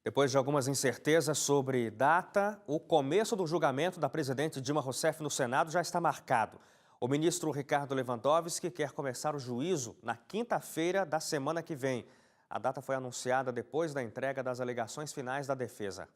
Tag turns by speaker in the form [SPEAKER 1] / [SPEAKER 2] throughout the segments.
[SPEAKER 1] Depois de algumas incertezas sobre data, o começo do julgamento da presidente Dilma Rousseff no Senado já está marcado. O ministro Ricardo Lewandowski quer começar o juízo na quinta-feira da semana que vem. A data foi anunciada depois da entrega das alegações finais da defesa.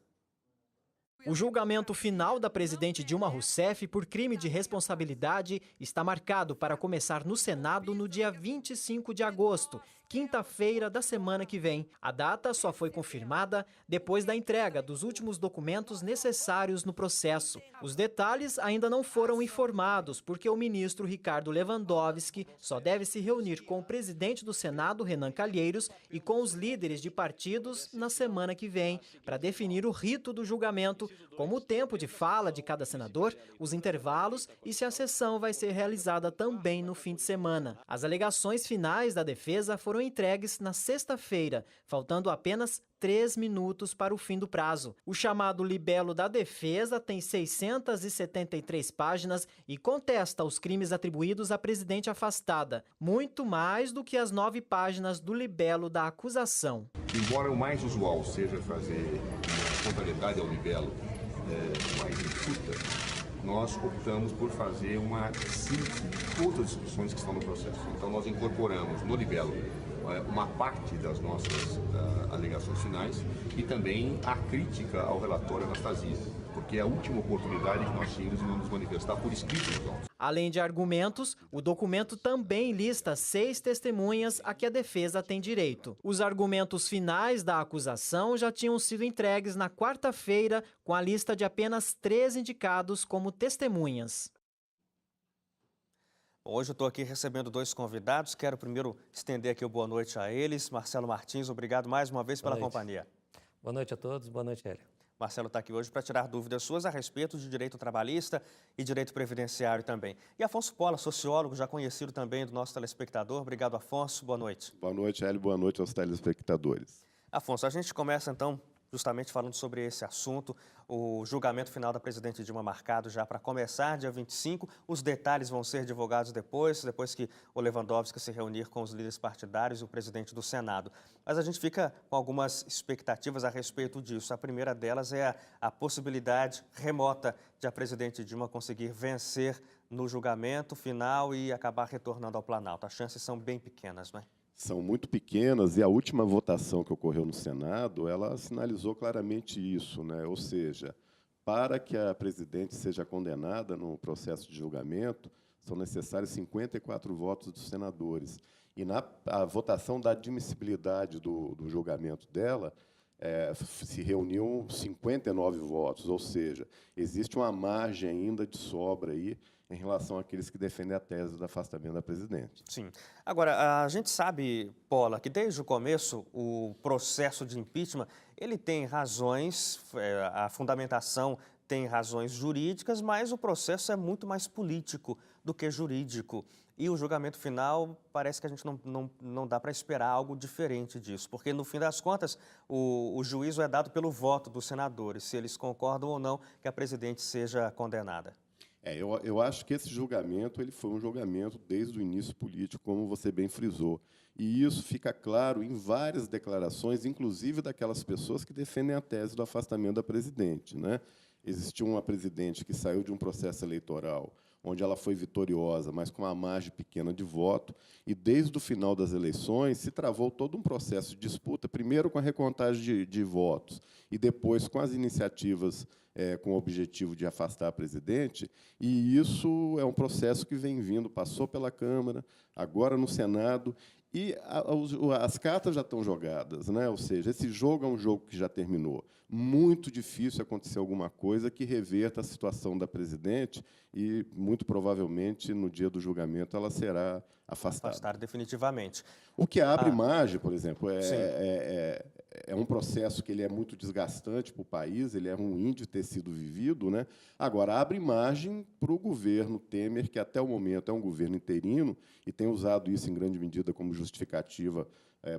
[SPEAKER 2] O julgamento final da presidente Dilma Rousseff por crime de responsabilidade está marcado para começar no Senado no dia 25 de agosto, quinta-feira da semana que vem. A data só foi confirmada depois da entrega dos últimos documentos necessários no processo. Os detalhes ainda não foram informados, porque o ministro Ricardo Lewandowski só deve se reunir com o presidente do Senado, Renan Calheiros, e com os líderes de partidos na semana que vem, para definir o rito do julgamento, como o tempo de fala de cada senador, os intervalos e se a sessão vai ser realizada também no fim de semana. As alegações finais da defesa foram entregues na sexta-feira, faltando apenas 3 minutos para o fim do prazo. O chamado libelo da defesa tem 673 páginas e contesta os crimes atribuídos à presidente afastada, muito mais do que as 9 páginas do libelo da acusação.
[SPEAKER 3] Embora o mais usual seja fazer uma contrariedade ao libelo mais enxuta, nós optamos por fazer uma síntese de todas as discussões que estão no processo. Então nós incorporamos no libelo uma parte das nossas alegações finais e também a crítica ao relatório Anastasia, porque é a última oportunidade que nós tínhamos de nos manifestar por escrito nos autos.
[SPEAKER 2] Além de argumentos, o documento também lista 6 testemunhas a que a defesa tem direito. Os argumentos finais da acusação já tinham sido entregues na quarta-feira, com a lista de apenas 3 indicados como testemunhas.
[SPEAKER 1] Hoje eu estou aqui recebendo 2 convidados. Quero primeiro estender aqui o boa noite a eles. Marcelo Martins, obrigado mais uma vez pela companhia.
[SPEAKER 4] Boa noite a todos, boa noite, Hélio.
[SPEAKER 1] Marcelo está aqui hoje para tirar dúvidas suas a respeito de direito trabalhista e direito previdenciário também. E Afonso Pola, sociólogo, já conhecido também do nosso telespectador. Obrigado, Afonso. Boa noite.
[SPEAKER 5] Boa noite, Hélio. Boa noite aos telespectadores.
[SPEAKER 1] Afonso, a gente começa então justamente falando sobre esse assunto, o julgamento final da presidente Dilma marcado já para começar dia 25. Os detalhes vão ser divulgados depois que o Lewandowski se reunir com os líderes partidários e o presidente do Senado. Mas a gente fica com algumas expectativas a respeito disso. A primeira delas é a possibilidade remota de a presidente Dilma conseguir vencer no julgamento final e acabar retornando ao Planalto. As chances são bem pequenas, não é?
[SPEAKER 5] São muito pequenas e a última votação que ocorreu no Senado, ela sinalizou claramente isso, né? Ou seja, para que a presidente seja condenada no processo de julgamento, são necessários 54 votos dos senadores. E a votação da admissibilidade do julgamento dela, se reuniam 59 votos, ou seja, existe uma margem ainda de sobra aí em relação àqueles que defendem a tese do afastamento da presidente.
[SPEAKER 1] Sim. Agora, a gente sabe, Pola, que desde o começo o processo de impeachment ele tem razões, a fundamentação tem razões jurídicas, mas o processo é muito mais político do que jurídico. E o julgamento final, parece que a gente não dá para esperar algo diferente disso, porque, no fim das contas, o juízo é dado pelo voto dos senadores, se eles concordam ou não que a presidente seja condenada.
[SPEAKER 5] Eu acho que esse julgamento ele foi um julgamento desde o início político, como você bem frisou. E isso fica claro em várias declarações, inclusive daquelas pessoas que defendem a tese do afastamento da presidente, né? Existiu uma presidente que saiu de um processo eleitoral onde ela foi vitoriosa, mas com uma margem pequena de voto, e desde o final das eleições se travou todo um processo de disputa, primeiro com a recontagem de votos e depois com as iniciativas com o objetivo de afastar a presidente, e isso é um processo que vem vindo, passou pela Câmara, agora no Senado, e as cartas já estão jogadas, né? Ou seja, esse jogo é um jogo que já terminou. Muito difícil acontecer alguma coisa que reverta a situação da presidente e, muito provavelmente, no dia do julgamento, ela será afastada.
[SPEAKER 1] Afastada definitivamente.
[SPEAKER 5] O que abre margem, por exemplo, é um processo que ele é muito desgastante para o país, ele é ruim de ter sido vivido, né? Agora, abre margem para o governo Temer, que até o momento é um governo interino, e tem usado isso em grande medida como justificativa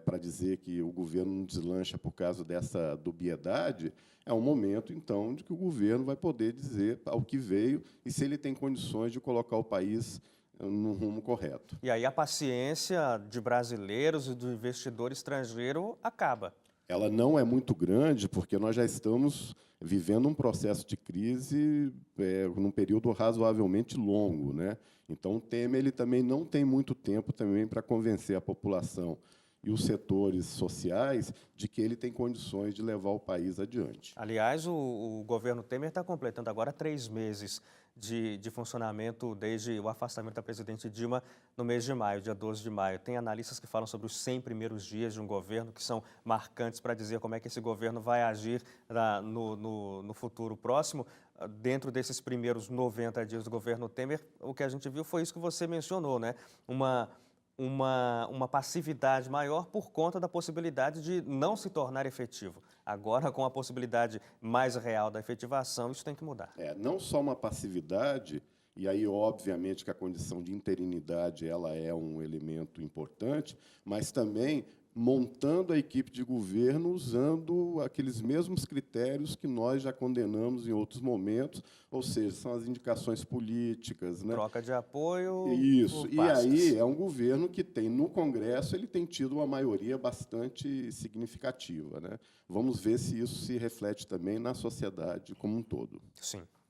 [SPEAKER 5] para dizer que o governo não deslancha por causa dessa dubiedade. É um momento, então, de que o governo vai poder dizer ao que veio e se ele tem condições de colocar o país no rumo correto.
[SPEAKER 1] E aí a paciência de brasileiros e do investidor estrangeiro acaba.
[SPEAKER 5] Ela não é muito grande porque nós já estamos vivendo um processo de crise num período razoavelmente longo, né? Então, o Temer ele também não tem muito tempo também para convencer a população e os setores sociais de que ele tem condições de levar o país adiante.
[SPEAKER 1] Aliás, o governo Temer está completando agora 3 meses de funcionamento desde o afastamento da presidente Dilma no mês de maio, dia 12 de maio. Tem analistas que falam sobre os 100 primeiros dias de um governo, que são marcantes para dizer como é que esse governo vai agir no futuro próximo. Dentro desses primeiros 90 dias do governo Temer, o que a gente viu foi isso que você mencionou, né? Uma passividade maior por conta da possibilidade de não se tornar efetivo. Agora, com a possibilidade mais real da efetivação, isso tem que mudar.
[SPEAKER 5] Não só uma passividade, e aí, obviamente, que a condição de interinidade ela é um elemento importante, mas também montando a equipe de governo usando aqueles mesmos critérios que nós já condenamos em outros momentos, ou seja, são as indicações políticas, né?
[SPEAKER 1] Troca de apoio.
[SPEAKER 5] Isso.
[SPEAKER 1] Por
[SPEAKER 5] E
[SPEAKER 1] pastas.
[SPEAKER 5] aí é um governo que tem, no Congresso, ele tem tido uma maioria bastante significativa, né? Vamos ver se isso se reflete também na sociedade como um todo.
[SPEAKER 1] Sim.